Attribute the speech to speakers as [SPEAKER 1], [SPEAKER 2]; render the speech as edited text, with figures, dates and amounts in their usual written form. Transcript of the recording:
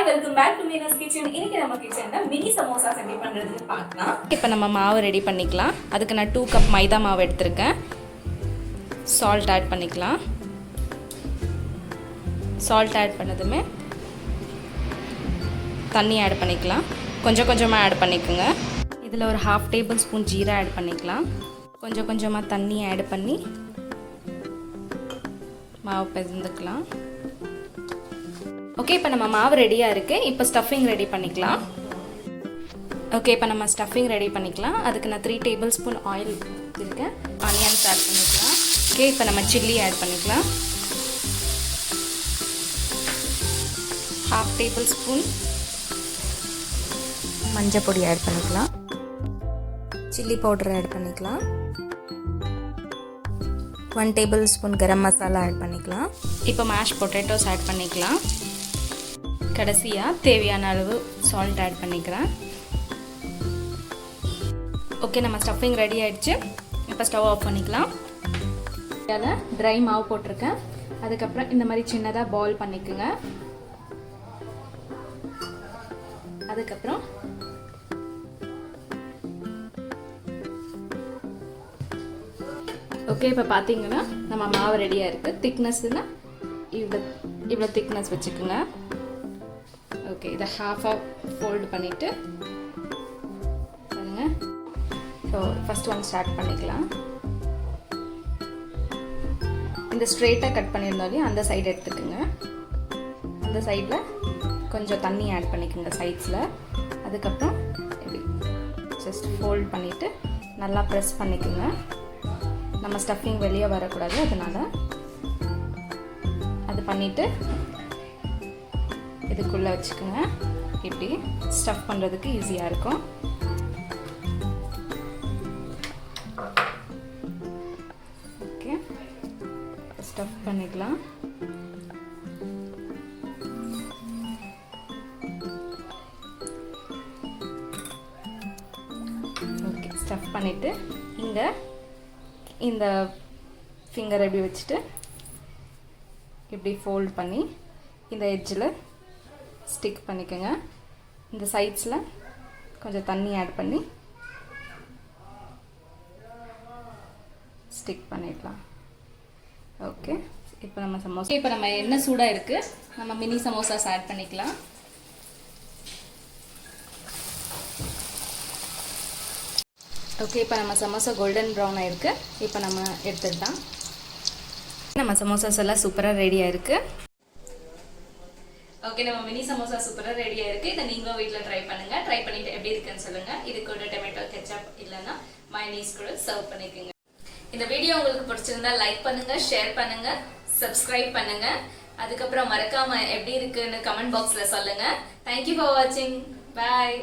[SPEAKER 1] Hi, welcome back to Meena's Kitchen. இன்னைக்கு நம்ம கிச்சன்ல மினி சமோசாஸ் எப்படி பண்றதுன்னு பார்க்கலாம்.
[SPEAKER 2] இப்போ நம்ம மாவு ரெடி பண்ணிக்கலாம். அதுக்கு நான் 2 கப் மைதா மாவு எடுத்துர்க்கேன். salt ஆட் பண்ணிக்கலாம். salt ஆட் பண்ணதுமே தண்ணி ஆட் பண்ணிக்கலாம். கொஞ்சம் கொஞ்சமா ஆட் பண்ணிக்கங்க. இதுல ஒரு 1/2 டேபிள்ஸ்பூன் ஜீரா ஆட் பண்ணிக்கலாம். கொஞ்சம் கொஞ்சமா தண்ணி ஆட் பண்ணி மாவு பிசைந்துக்கலாம். ஓகே, இப்போ நம்ம மாவு ரெடியா இருக்கு. இப்போ ஸ்டஃபிங் ரெடி பண்ணிக்கலாம். ஓகே, இப்போ நம்ம ஸ்டஃபிங் ரெடி பண்ணிக்கலாம். அதுக்கு நான் 3 டேபிள்ஸ்பூன் ஆயில் எடுத்துருக்கேன். ஆனியன்ஸ் ஆட் பண்ணிக்கலாம். ஓகே, இப்போ நம்ம சில்லி ஆட் பண்ணிக்கலாம். 1/2 டேபிள்ஸ்பூன் மஞ்சள் பொடி ஆட் பண்ணிக்கலாம். சில்லி பவுடர் ஆட் பண்ணிக்கலாம். 1 டேபிள்ஸ்பூன் கரம் மசாலா ஆட் பண்ணிக்கலாம். இப்போ மேஷ் பொட்டேட்டோஸ் ஆட் பண்ணிக்கலாம். கடைசியாக தேவையான அளவு சால்ட் ஆட் பண்ணிக்கிறேன். ஓகே, நம்ம ஸ்டஃபிங் ரெடி ஆயிடுச்சு. இப்போ ஸ்டவ் ஆஃப் பண்ணிக்கலாம். அதில் ட்ரை மாவு போட்டிருக்கேன். அதுக்கப்புறம் இந்த மாதிரி சின்னதாக பால் பண்ணிக்கோங்க. அதுக்கப்புறம் ஓகே, இப்போ பார்த்தீங்கன்னா நம்ம மாவு ரெடியாக இருக்குது. திக்னஸ்னா இவ்வளோ திக்னஸ் வச்சுக்கோங்க. ஓகே, இதை ஹாஃபாக ஃபோல்டு பண்ணிவிட்டு பாருங்க. ஸோ ஃபஸ்ட் ஒன் ஸ்டார்ட் பண்ணிக்கலாம். இந்த ஸ்ட்ரெயிட்டாக கட் பண்ணியிருந்தாலும் அந்த சைடு எடுத்துக்கோங்க. அந்த சைடில் கொஞ்சம் தண்ணி ஆட் பண்ணிக்கோங்க சைட்ஸில். அதுக்கப்புறம் இப்படி ஜஸ்ட் ஃபோல்ட் பண்ணிவிட்டு நல்லா ப்ரெஸ் பண்ணிக்கோங்க. நம்ம ஸ்டஃபிங் வெளியே வரக்கூடாது, அதனால் அது பண்ணிவிட்டு இதுக்குள்ளே வச்சுக்கோங்க. இப்படி ஸ்டஃப் பண்ணுறதுக்கு ஈஸியாக இருக்கும். ஓகே, ஸ்டஃப் பண்ணிக்கலாம். ஓகே, ஸ்டஃப் பண்ணிவிட்டு இங்கே இந்த ஃபிங்கர் எப்படி வச்சுட்டு இப்படி ஃபோல்ட் பண்ணி இந்த எட்ஜில் ஸ்டிக் பண்ணிக்கோங்க. இந்த சைட்ஸில் கொஞ்சம் தண்ணி ஆட் பண்ணி ஸ்டிக் பண்ணிடலாம். ஓகே, இப்போ நம்ம சமோசா இப்போ நம்ம எண்ணெய் சூடாக இருக்குது. நம்ம மினி சமோசாஸ் ஆட் பண்ணிக்கலாம். ஓகே, இப்போ நம்ம சமோசா கோல்டன் ப்ரௌன் ஆகிருக்கு. இப்போ நம்ம எடுத்துக்கலாம். நம்ம சமோசாஸ் எல்லாம் சூப்பராக ரெடியாக இருக்குது. ஓகே, நம்ம மினி சமோசா சூப்பராக ரெடியாக இருக்குது. இதை நீங்களும் வீட்டில் ட்ரை பண்ணுங்கள். ட்ரை பண்ணிவிட்டு எப்படி இருக்குன்னு சொல்லுங்கள். இது கூட டொமேட்டோ கெச்சப் இல்லைன்னா மயோனீஸ் கூட சர்வ் பண்ணிக்கோங்க. இந்த வீடியோ உங்களுக்கு பிடிச்சிருந்தா லைக் பண்ணுங்கள், ஷேர் பண்ணுங்கள், சப்ஸ்கிரைப் பண்ணுங்கள். அதுக்கப்புறம் மறக்காமல் எப்படி இருக்குன்னு கமெண்ட் பாக்ஸில் சொல்லுங்கள். தேங்க்யூ ஃபார் வாட்சிங். பாய்.